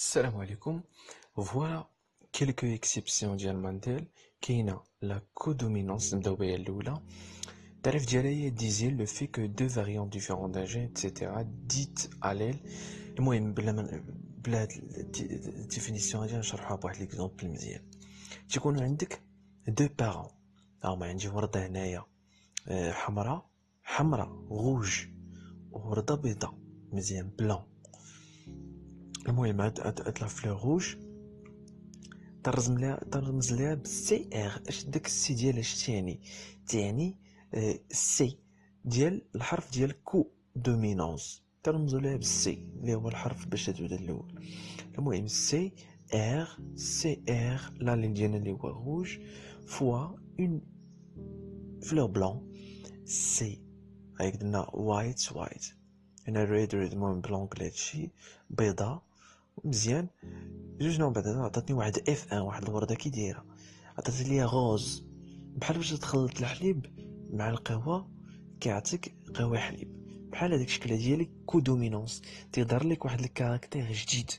Salam alaikum. Voilà quelques exceptions ديال مانديل. كاينه la codominance نبداو بها الاولى. التعريف ديالها هي ديزي le fait que deux variants différents d'un gène etc dites allèles. المهم بلا هاد الديفينيسيون غادي نشرحها بواحد ليكزومبل مزيان. تيكونوا عندك دو بارون، هما عندي ورده هنايا حمراء غوج، وردة بيضاء مزيان بلون. المهم هاد لا فلور روج ترمز لها بالسي ار. اش داك السي ديال اش تعني سي ديال الحرف ديال كو دومينونس، ترمزو لها بالسي اللي هو الحرف باش تبدا الاول. المهم سي ار لا لين ديالنا اللي هو روج فوا اون فلور بلون سي. هاك درنا وايت هنا ريد المهم بلون هادشي بيضاء مزيان. جوج نوع بعد عطاتني واحد اف ان، واحد الورده كي دايره، عطات ليا غوز بحال باش تخلط الحليب مع القهوه كيعطيك قهوه حليب. بحال هذاك الشكل ديالي كو دومينونس تيظهر لك واحد الكاركتير جديد.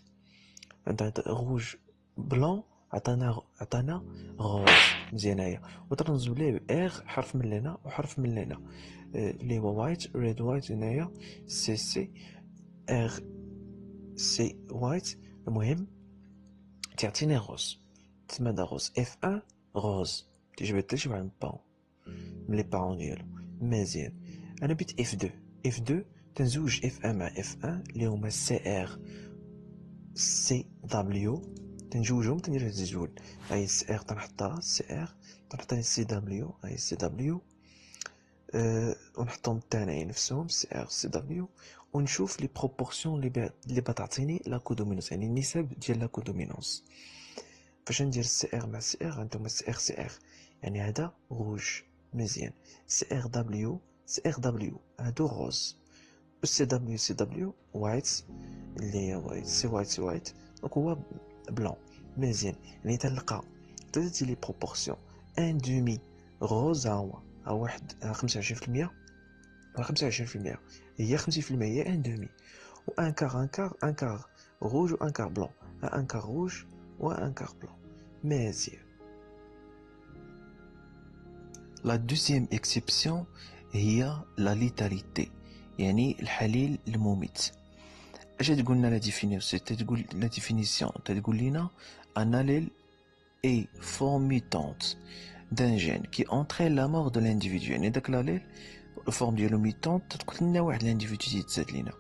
انت روج بلون عطانا غوز مزيان هيا، وترمزوا ليه ار حرف من هنا وحرف من هنا اللي هو وايت ريد وايت. هنايا سي ار سي وايت. المهم تعطيني غوز، تسمى دا غوز اف ان غوز. تيجبد لي واحد الباون من لي بارون ديالو مزيان. انا بيت اف دو تنزوج اف ان مع اف ان اللي هما سي ار سي دبليو، تنجوجهم تندير هاد الزول. هاي سي ار تنحطها سي ار، تنحط سي دبليو هاي سي دبليو ونحطهم الثانيين نفسهم سي ار سي دبليو، ونشوف لي بروبورسيون اللي بتعطيني لا كودومينونس، يعني النسب ديال لا كودومينونس. فاش ندير سي ار مع سي ار هانتوما سي ار يعني هذا روج مزيان، سي ار دبليو هادو غوز، سي دبليو وايت اللي هي وايت سي وايت دونك هو بلون مزيان. يعني تلقى تلاتي لي بروبورسيون ان دومي غوز ها واحد 25% و 25% هي 50% هي ان دومي، و ان كار روج و ان كار بلون، ان كار روج و ان كار بلون مزيان. La deuxième exception هي la létalité، يعني الحليل المميت. اش تقولنا لا ديفينيسيون؟ تقول لا ديفينيسيون تقول لنا ان allèle est forme mutante d'un gène qui entraîne la mort de l'individu. يعني داك l'allèle الفورم ديالو ميتونت تقتل لنا واحد الانديفيدو يتزاد لينا.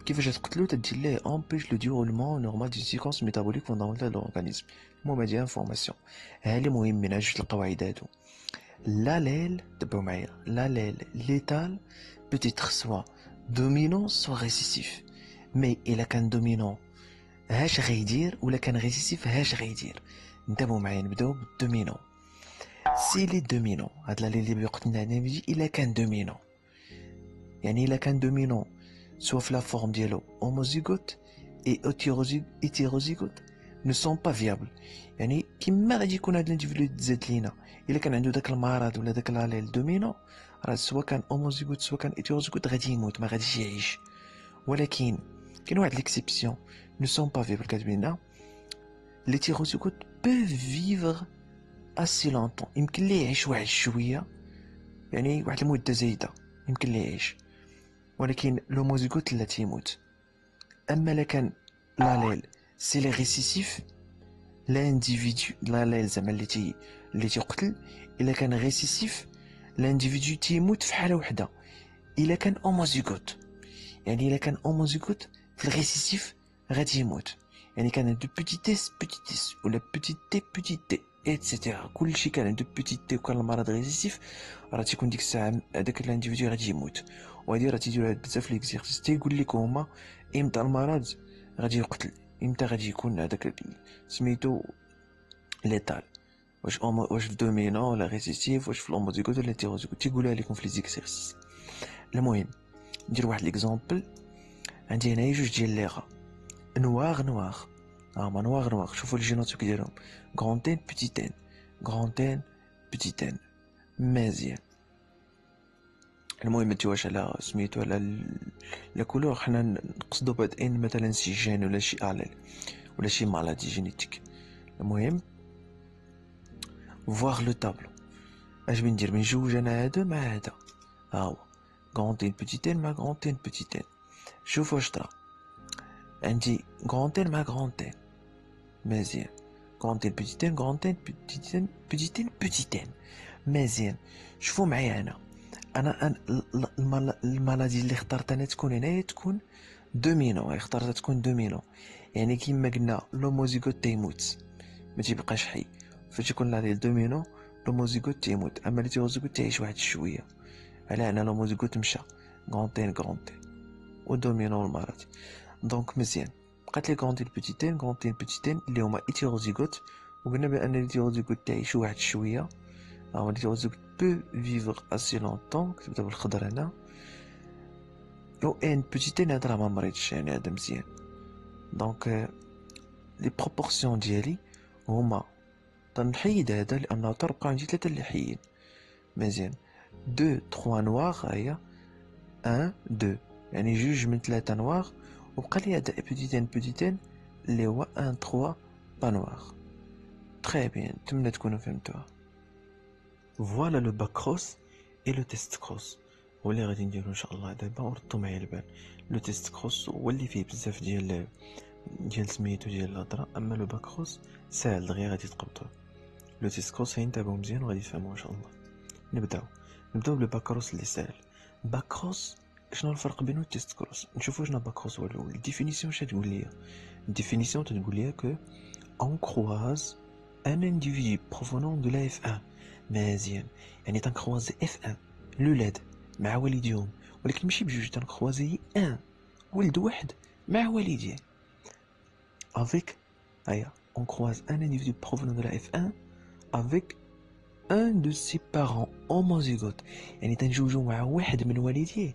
كيفاش تقتلو؟ تدير ليه امبيش لو ديرولمون نورمال دي سيكونس ميتابوليك فوندامونتال دو لورغانيزم. المهم هادي انفورماسيون ها اللي مهم من جوج القواعد هادو. l'allèle تبعو معايا l'allèle létal peut être soit dominant soit récessif. مي الا كان دومينون هاش غيدير، ولا كان ريسيسيف هاش غيدير. انتبهوا معايا نبداو بالدومينون. سي لي دومينون هاد اللي بيقتلنا نيجي الا كان دومينون، يعني الا كان دومينون سوا في لا فورم ديالو هوموزيغوت اي هيتيروزيغوت نو سون با فيابل. يعني كيما غادي يكون هاد الانديفيدو تزاد لينا الا كان عنده داك المرض ولا داك الاليل دومينون، راه سوا كان هوموزيغوت سوا كان هيتيروزيغوت غادي يموت ما غاديش يعيش. ولكن كاين واحد ليكسيبسيون نو سون با فيابل كاتبينها لي تيروزيغوت بوف فيفر اسي لونطون، يمكن ليه يعيش واحد شويه، يعني واحد المده زايده يمكن ليه يعيش، ولكن لوموزيغوت لا تيموت. اما لا كان لاليل سي لي ريسيسيف لانديفيدو لاليل زعما اللي تيقتل، الا كان ريسيسيف لانديفيدو تيموت في حاله وحده الا كان هوموزيغوت. يعني الا كان هوموزيغوت في الريسيسيف غادي يموت، يعني كان عنده بوتيتيس ولا بوتيتي اتسيتيرا كلشي كان عنده بوتيتي وكان المرض ريسيسيف، راه تيكون ديك الساعه هذاك الانديفيدو غادي يموت. وهادي راه تيديروها بزاف ليكزيرسيس تيقول لك هما امتى المرض غادي يقتل، امتى غادي يكون هذاك سميتو ليتال، واش في دومينون ولا ريسيسيف، واش في الهوموزيغوت ولا الهيتيروزيغوت، تيقولها لكم في لي زيكسيرسيس. المهم ندير واحد ليكزامبل. عندي هنايا جوج ديال لي غا نواغ هما نواغ. شوفوا الجينوتيب ديالهم غرانتين بوتيتين مزيان. المهم متجوهش على سميتو على لا كولور، حنا نقصدو بادئين مثلا شي جين ولا شي الال ولا شي مالادي جينيتيك. المهم فواغ لو طابلو، اش بندير؟ بنجوج انا هادا مع هادا، ها هو غونتين بوتيتين مع غونتين بوتيتين. شوف واش طرا، عندي غونتين مع غونتين، مزيان. غونتين بوتيتين غونتين بوتيتين بوتيتين بوتيتين، مزيان. شوفوا معايا انا المالادي اللي اخترت انا تكون هنايا تكون دومينو، اخترتها تكون دومينو، يعني كيما قلنا لوموزيغوت تيموت ما تيبقاش حي. فاش يكون هذه الدومينو لوموزيغوت تيموت، اما الهيتيروزيغوت تعيش واحد شويه. على ان لوموزيغوت مشى غونتين غونتين ودومينو المرض. دونك مزيان، بقات لي غونتين بوتيتين غونتين بوتيتين اللي هما هيتيروزيغوت، وقلنا بان الهيتيروزيغوت تعيش واحد شويه. الهيتيروزيغوت بو فيفغ اسي لونطون، كتبدا بالخضر هنا. و ان بوتيتين هذا راه ما مريضش، يعني هذا مزيان. دونك لي بروبورسيون ديالي هما تنحيد هذا لانه تربقى عندي 3 اللي حيين، مزيان. 2 3 نوار، هيا 1 2، يعني جوج من 3 نوار، وبقى لي هذا بوتيتين بوتيتين اللي هو 1 3 با نوار. تري بيان، نتمنى تكونوا فهمتوها. فوالا لو باك كروس اي لو تيست كروس هو اللي غادي نديرو ان شاء الله دابا، وردو معايا البال. لو تيست كروس هو اللي فيه بزاف ديال سميتو ديال الهضره، اما لو باك كروس ساهل دغيا غادي تقبطوه. لو تيست كروس غادي نتابعو مزيان وغادي تفهمو ان شاء الله. نبداو بلو باك كروس اللي ساهل. باك كروس شنو الفرق بينه والتيست كروس؟ نشوفو شنو باك كروس هو الاول. الديفينيسيون اش تقول ليا؟ الديفينيسيون تقول ليا كو اون كروز ان انديفيدو بروفونون دو لا اف 1. مزيان، يعني تنكروازي اف 1 لولاد مع والديهم، ولكن ماشي بجوج، تنكروازي ان ولد واحد مع والديه. افيك هيا اون كروز ان انديفيدو بروفونون دو لا اف 1 افيك ان دو سي بارون هوموزيغوت، يعني تنجوجو مع واحد من والديه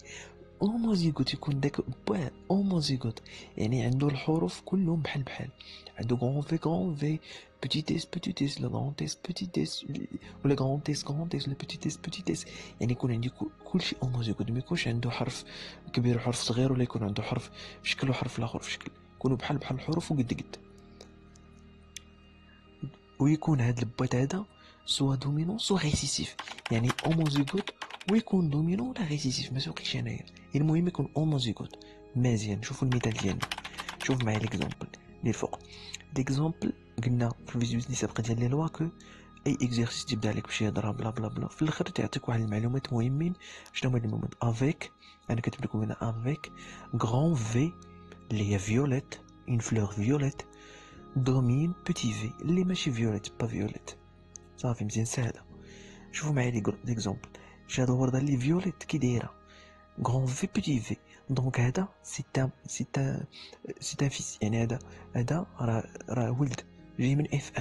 هوموزيغوت، يكون داك باه هوموزيغوت، يعني عنده الحروف كلهم بحال بحال. عنده غون في بوتيت اس، لو غون اس بوتيت اس، ولا غون اس ولا بوتيت اس، يعني يكون عندي كلشي هوموزيغوت، ما يكونش عنده حرف كبير وحرف صغير، ولا يكون عنده حرف في شكل وحرف الاخر في شكل، يكونوا بحال بحال الحروف وقد قد. ويكون هاد البوات هذا سوا دومينون سوا ريسيسيف، يعني هوموزيغوت ويكون دومينون ولا ريسيسيف، ما سوقيتش انايا، المهم يكون هوموزيغوت. مزيان، شوفوا المثال ديالنا، شوف معايا ليكزامبل اللي الفوق. ليكزامبل قلنا في الفيديو اللي سابق ديال لي لوا كو اي اكزرسيس تبدا عليك بشي هضره بلا بلا بلا، في الاخر تعطيك واحد المعلومات مهمين. شنو هما المعلومات؟ افيك، انا كاتب لكم هنا افيك غران في اللي هي فيوليت، اون فلور فيوليت دومين بوتي في اللي ماشي فيوليت با فيوليت. صافي مزيان ساهله. شوفوا معايا ليكزامبل. شي هاد الورده اللي فيوليت كي دايره غران في بوتي في، دونك هذا سي ان فيس، يعني هذا راه ولد جاي من اف 1،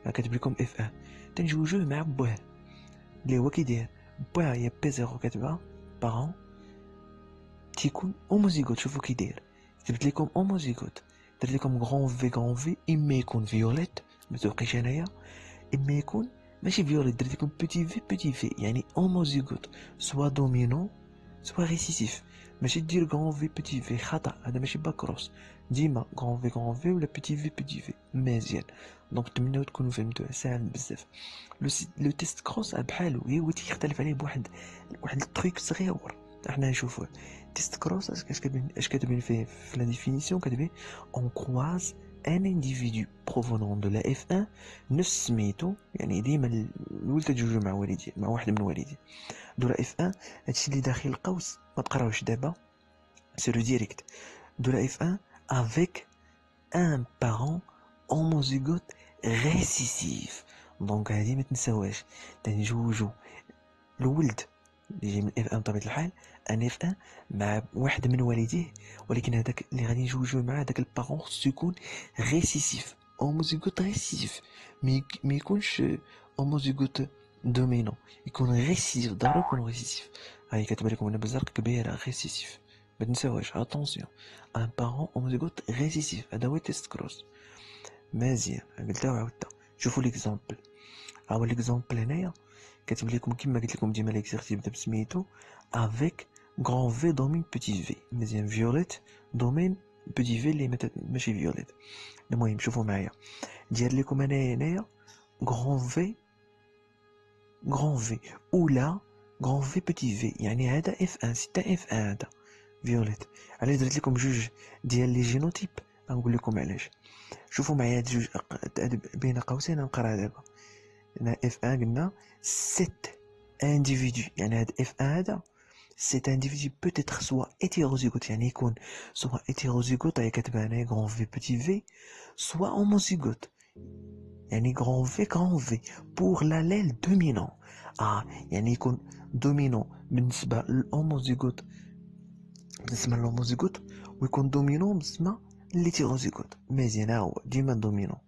راه كاتب لكم اف 1. تنجوجوه مع بوه اللي هو كي داير بوه، هي بي 0 كاتبها بارون تيكون هوموزيغوت. شوفوا كي داير، كتبت لكم هوموزيغوت، درت لكم غران في اما يكون فيوليت ما توقيش انايا، اما يكون ماشي فيوليت، درت لكم بوتي في يعني هوموزيغوت، سوا دومينون سوا ريسيسيف. ماشي دير غران في بوتي في، خطا، هذا ماشي باكروس. ديما غران في ولا بوتي في مزيان. دونك نتمنى تكونوا فهمتوها، ساهل بزاف. لو تيست كروس بحالو، هو تيختلف عليه بواحد التريك صغير. احنا نشوفوه. تيست كروس اش كاتبين فيه في لا ديفينيسيون؟ كاتبين اون كروز ان انديفيدو بروفونون دو لا اف 1 نفس سميتو، يعني ديما الولد تجوجو مع والديه، مع واحد من والديه دو لا اف 1. هادشي اللي داخل القوس ما تقراوش دابا، سي لو ديريكت دو لا اف 1 افيك ان بارون هوموزيغوت ريسيسيف. دونك هادي ما تنساوهاش، تنجوجو الولد اللي جاي من اف 1 بطبيعه الحال ان اف 1 مع واحد من والديه، ولكن هذاك اللي غادي نجوجو معاه داك البارون خصو يكون ريسيسيف، هوموزيغوت ريسيسيف، مي يكونش هوموزيغوت دومينون، يكون ريسيسيف، ضروري يكون ريسيسيف. هاي كاتب لكم هنا بالزرق كبيره ريسيسيف، ما تنساوهاش، اتونسيون ان بارون هوموزيغوت ريسيسيف. هذا هو تيست كروس. مزيان، قلتها وعاودتها. شوفوا ليكزامبل، ها هو ليكزامبل هنايا كاتب لكم كما قلت لكم ديما ليكزيرسي بدا بسميتو افيك غران في دومين بوتي في. مزيان فيوليت دومين بوتي في اللي ماشي فيوليت. المهم شوفوا معايا دير لكم انايا هنايا غران في اولا غران في بوتي في، يعني هذا اف ان سيتا اف ان هذا فيوليت. علاش درت لكم جوج ديال لي جينوتيب؟ غنقول لكم علاش. شوفوا معايا هاد جوج بين قوسين نقراها دابا. هنا اف ان قلنا سيت انديفيدو، يعني هاد اف ان هذا سيت انديفيدو بوتيتر سوا هيتيروزيغوت، يعني يكون سوا هيتيروزيغوت هي كاتبه هنايا غران في بوتي في، سوا هوموزيغوت يعني غران في بور لاليل دومينون. يعني يكون دومينون بالنسبه للهوموزيغوت، بالنسبه للهوموزيغوت، ويكون دومينون بالنسبه للهيتيروزيغوت. مزيان هو ديما دومينون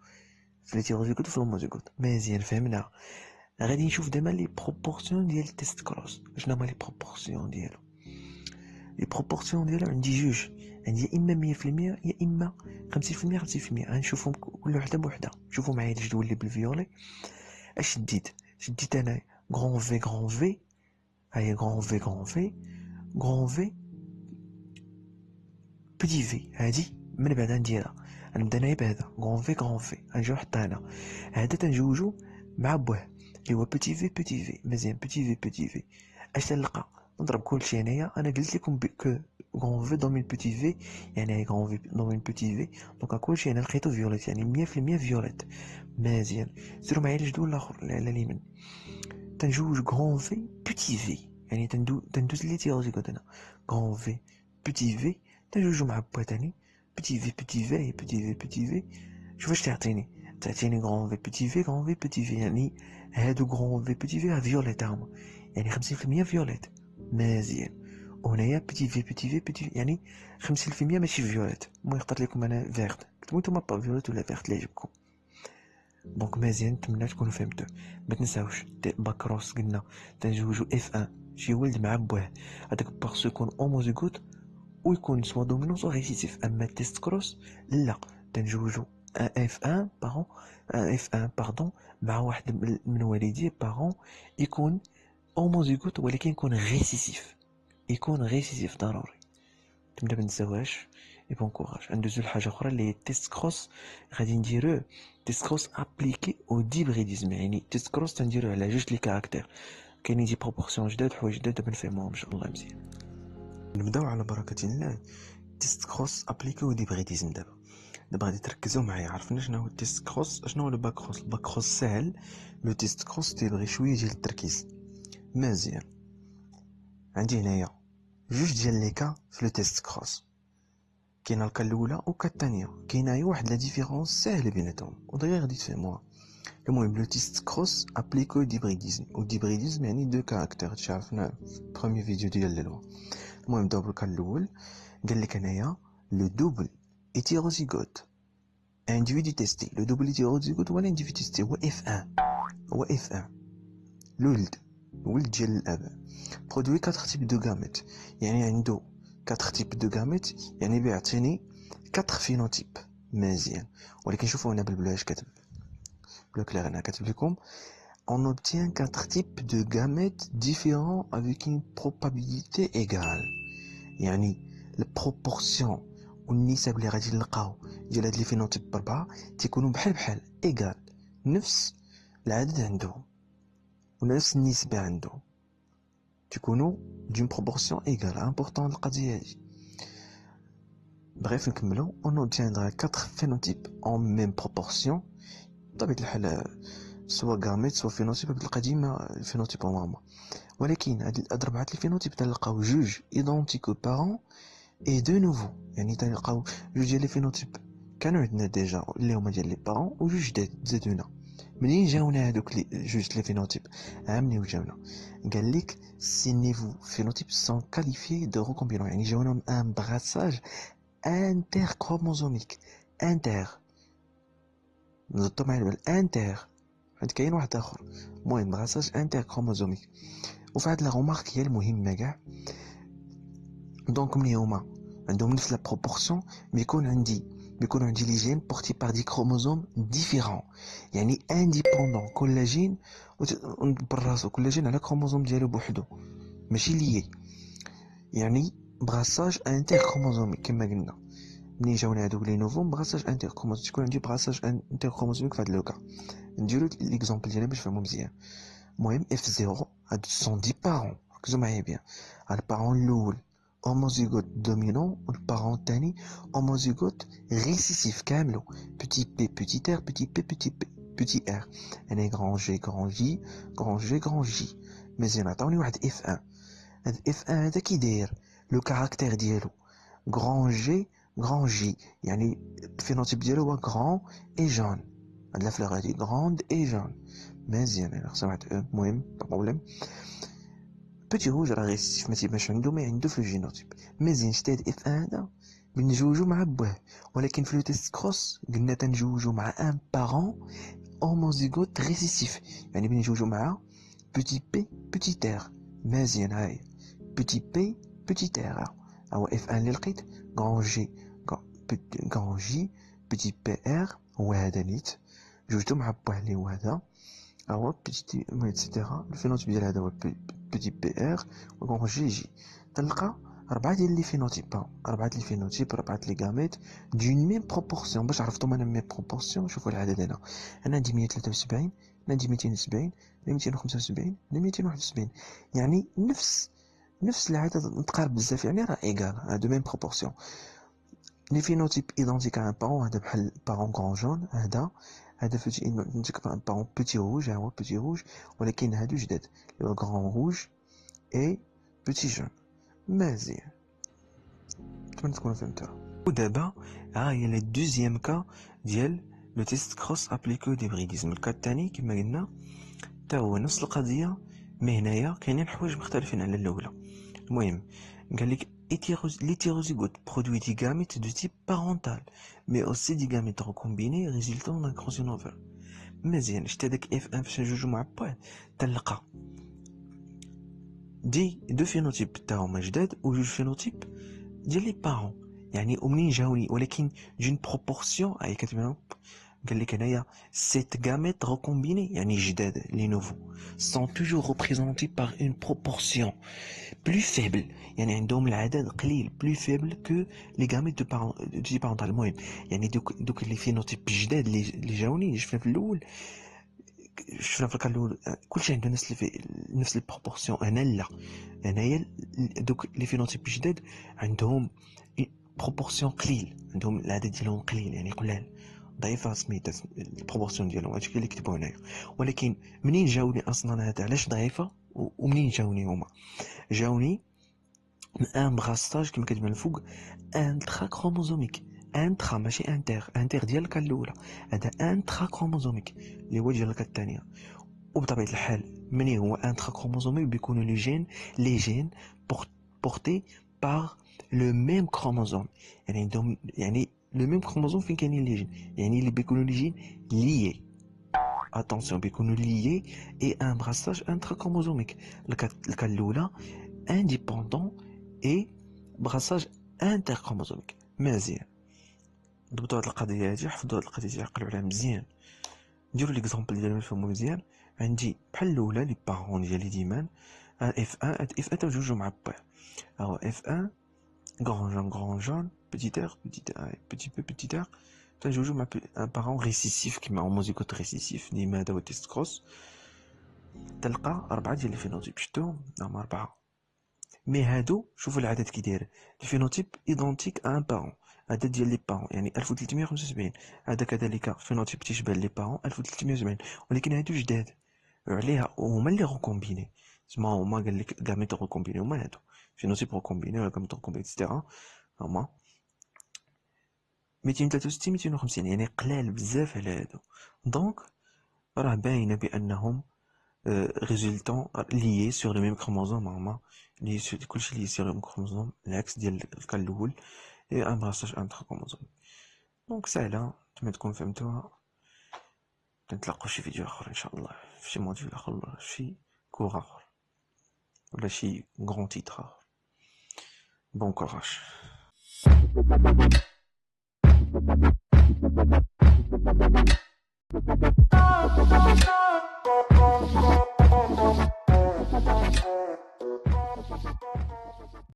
في الهيتيروزيغوت وفي الهوموزيغوت. مزيان فهمنا. غادي نشوف دابا لي بروبورسيون ديال التيست كروس. شنو هما لي بروبورسيون ديالو؟ لي بروبورسيون ديالو عندي جوج، عندي يا اما 100% يا اما 50% 50%. غنشوفهم كل وحده بوحده. شوفوا معايا الجدول اللي بالفيولي اش شديت انا غران في هاي غران في بيتي في. هادي من بعد نديرها، غنبدا انايا بهذا غران في غنجي نحطها هنا. هذا تنجوجو مع بوه اللي هو بيتي في. مزيان بيتي في اش تنلقى؟ نضرب كلشي هنايا. انا قلت لكم كو غران في دومين بيتي في، يعني هاي غران في دومين بيتي في، دونك كلشي هنا لقيتو فيوليت، يعني 100% فيوليت. مزيان سيروا معايا الجدول الاخر على اليمين. تنجوج غران في بيتي في، يعني تندوز لي تيروزيغوت هنا غران في بيتي في، تنجوجو مع بوا تاني بيتي في. شوف اش تعطيني غران في بيتي في، يعني هادو غران في بيتي في فيوليت هما، يعني 50% فيوليت. مزيان. وهنايا بيتي في يعني 50% ماشي فيوليت. المهم اخترت لكم انا فيرت، كتبوا نتوما با فيوليت ولا فيرت اللي يعجبكم. دونك مزيان، نتمنى تكونوا فهمتوا. ما تنساوش باكروس قلنا تنجوجو اف ان شي ولد مع بوه، هذاك بارسو يكون هوموزيغوت ويكون سوا دومينون سوا ريسيسيف. اما تيست كروس لا، تنجوجو اف ان بارون اف ان باردون مع واحد من والديه بارون يكون هوموزيغوت ولكن يكون ريسيسيف ضروري. تبدا ما نساوهاش. اي بون كوراج. ندوزو لحاجه اخرى اللي هي تيست كروس. غادي نديروه تيست كروس ابليكي او ديبريديزم، يعني تيست كروس تنديروه على جوج لي كاركتير. كاينين دي بروبورسيون جداد، حوايج جداد دابا نفهموهم ان شاء الله مزيان. نبداو على بركه الله. تيست كروس ابليكي او ديبريديزم. دابا غادي تركزوا معايا. عرفنا شنو هو التيست كروس، شنو هو الباك كروس. الباك كروس ساهل، لو تيست كروس تيبغي شويه ديال التركيز. مزيان. عندي هنايا جوج ديال لي كا في لو تيست كروس. كاينه الكا الاولى وكا الثانيه، كاينه هي واحد لا ديفيرونس ساهله بيناتهم ودغيا غادي تفهموها. المهم لو تيست كروس ابليكو ديبريديزم، وديبريديزم يعني دو كاركتير، هادشي عرفنا في بروميي فيديو ديال لي لوا. المهم نبداو بالكا الاول. قال لك هنايا لو دوبل هيتيروزيغوت individu testé. Le double hétérozygote هو l'individu testé، هو F1 الولد ديال الاب. برودوي 4 تيب دو غاميت، يعني عنده 4 تيب دو غاميت، يعني بيعطيني 4 فينوتيب. مزيان. ولكن شوفوا هنا بالبلو اش كاتب، بلو كلير هنا كاتب لكم on obtient 4 types de gamètes différents avec une probabilité égale. يعني البروبورسيون والنسب اللي غادي نلقاو ديال هاد لي فينوتيب بربعه تيكونوا بحال ايغال، نفس العدد عندهم ونفس النسبه عندهم، تيكونوا دون بروبورسيون ايغال. امبورطون القضيه هادي. بغيت نكملو. اون اوبتيندرا 4 فينوتيب اون ميم بروبورسيون. بطبيعه الحال سوا غاميت سوا فينوتيب كتلقى ديما الفينوتيب هما، ولكن هاد اربعه الفينوتيب تلقاو جوج ايدونتيكو بارون اي دو نوفو، يعني تلقاو جوج ديال لي فينوتيب كانوا عندنا ديجا اللي هما ديال لي بارون، وجوج جداد زادونا. منين جاونا هادوك جوج لي فينوتيب؟ عاملين جاونا قال لك سي نيفو فينوتيب سون كاليفيي دو ريكومبينون، يعني جاونا ان براساج انتر كروموزوميك. انتر نزدتو معايا البال، انتر حيت كاين واحد اخر. المهم براساج انتر كروموزوميك. وفي هاد لا رومارك هي المهمه كاع. دونك ملي هما عندهم نفس لا بروبورسيون، بيكون عندي بيكون عندي لي جين بورتي بار دي كروموزوم ديفيرون، يعني انديبوندون. كل جين براسو، كل جين على كروموزوم ديالو بوحدو ماشي ليي، يعني بغاساج انتر كروموزوميك كما قلنا. منين جاونا هادوك لي نوفو بغاساج انتر كروموزوميك، تكون عندي بغاساج انتر كروموزوميك في هاد لوكا. نديرو ليكزومبل ديالها باش نفهمو مزيان. المهم اف زيرو هادو سون 10 بارون، ركزو معايا بيان. البارون الاول هوموزيغوت دومينون، والبارون الثاني هوموزيغوت ريسيسيف كاملو، بوتي بي بوتي ار بوتي بي بوتي بي بوتي ار. انا غران جي غران جي غران جي غران جي. مزيان عطاوني واحد اف ان. هاد اف ان هذا كي داير لو كاركتير ديالو غران جي غران جي، يعني الفينوتيب ديالو هو غران اي جون. هاد لا فلور هادي غراند اي جون. مزيان انا خصها واحد او، المهم با بروبليم. بوتي روج راه ريسيسيف ما تيبانش عنده، ما عنده في الجينوتيب. مزيان شتي هاد اف ان هذا بنجوجو مع بوه، ولكن في لو تيست كروس قلنا تنجوجو مع ان بارون هوموزيغوت ريسيسيف، يعني بنجوجو مع بوتي بي بوتي تير. مزيان هاي بوتي بي بوتي تير هو اف ان اللي لقيت. غران جي غران جي بوتي بي ار هو هذا نيت، جوجتو مع بوه اللي هو هذا هو بوتي اكسيتيرا. الفينوتيب ديال هذا هو بوتي بي ار وغران جي جي. تلقى أربعة ديال لي فينوتيب، أربعة لي فينوتيب، أربعة لي غاميت دون ميم بروبورسيون. باش عرفتو انا ميم بروبورسيون، شوفوا العدد هنا. انا عندي 173، انا عندي 270، انا 275، انا 271، يعني نفس العدد متقارب بزاف، يعني راه ايكال دو ميم بروبورسيون. لي فينوتيب ايدونتيك ان بارون، هذا بحال بارون غران جون، هذا فوتي ايدونتيك ان بارون بوتي روج، ها هو بوتي روج، ولكن هادو جداد غران روج اي بوتي جون. مزيان نتمنى تكونوا فهمتوها. ودابا ها هي لي دوزيام كا ديال لو تيست كروس ابليكو ديبريديزم. الكا الثاني كما قلنا تا هو نفس القضيه، مي هنايا كاينين حوايج مختلفين على الاولى. المهم قال لك l'hétérozygote produit des gamètes de type parental mais aussi des gamètes recombinés résultant d'un crossover. مزيان شتا داك اف ان فاش نجوجو مع باه تلقى دي دو فينوتيب تاعهم جداد وجوج فينوتيب ديال لي بارون، يعني ومنين جاوني ولكن جون بروبورسيون هاي كتبان. قال لك هنايا سيت غاميت ريكومبيني يعني جداد لي نوفو سون توجور ريبريزونتي بار اون بروبورسيون بلو فيبل، يعني عندهم العدد قليل بلو فيبل كو لي غاميت دو تي بارونتال. المهم يعني دوك لي فينوتيب جداد اللي جاوني شفنا في الاول، شفنا في الكار الاول كلشي عنده نفس البروبورسيون. انا لا، هنايا دوك لي فينوتيب جداد عندهم بروبورسيون قليل، عندهم العدد ديالهم قليل يعني قلال ضعيفه سميتها البروبورسيون ديالهم، هادشي اللي كتبوا هنايا. ولكن منين جاوني اصلا هذا علاش ضعيفه ومنين جاوني هما جاوني من ان بغاستاج كما كتبان الفوق انترا كروموزوميك. انترا ماشي انتر ديال الكا الاولى، هذا انترا كروموزوميك اللي هو ديال الكا الثانيه. وبطبيعه الحال منين هو انترا كروموزوميك بيكونوا لي جين بورتي بار لو ميم كروموزوم، يعني عندهم يعني لو ميم كروموزوم فين كاينين لي جين، يعني اللي بيكونوا لي جين ليي. اتونسيون بيكونوا ليي اي ان براساج انترا كروموزوميك. الكا الاولى انديبوندون اي براساج انتر كروموزوميك. مزيان ضبطوا هاد القضيه هادي، حفظوا هاد القضيه عقلوا عليها مزيان، نديرو ليكزومبل ديالهم نفهمو مزيان. عندي بحال الاولى لي بارون ديالي ديما اف ان، اف ان تجوجو مع با هو اف ان غران جون بتيت ار بتي بي بتيت ار تنجوجو مع ان بارون ريسيسيف كيما هوموزيغوت ريسيسيف. ديما هذا هو تيست كروس. تلقى 4 ديال لي فينوتيب شفتوهم هما 4. مي هادو شوفوا العدد كي داير، الفينوتيب ايدونتيك ان بارون، عدد ديال لي بارون يعني 1375. هذا كذلك فينوتيب تيشبه لي بارون 1370، ولكن هادو جداد عليها هما اللي غوكومبيني. تسمى هما قال لك غاميت غوكومبيني هما هادو فينوتيب غوكومبيني ولا غاميت غوكومبيني اكسيتيرا. هما 263 250 يعني قلال بزاف على هادو. دونك راه باينه بانهم résultant liés sur le même chromosome هما liés sur كلشي liés sur le même chromosome العكس ديال الكا الاول et un brassage entre chromosomes. دونك ساهله نتمنى تكون فهمتوها. نتلاقاو شي فيديو اخر ان شاء الله في شي موديول اخر ولا شي كور اخر ولا شي غران تيتر اخر. بون كوراج.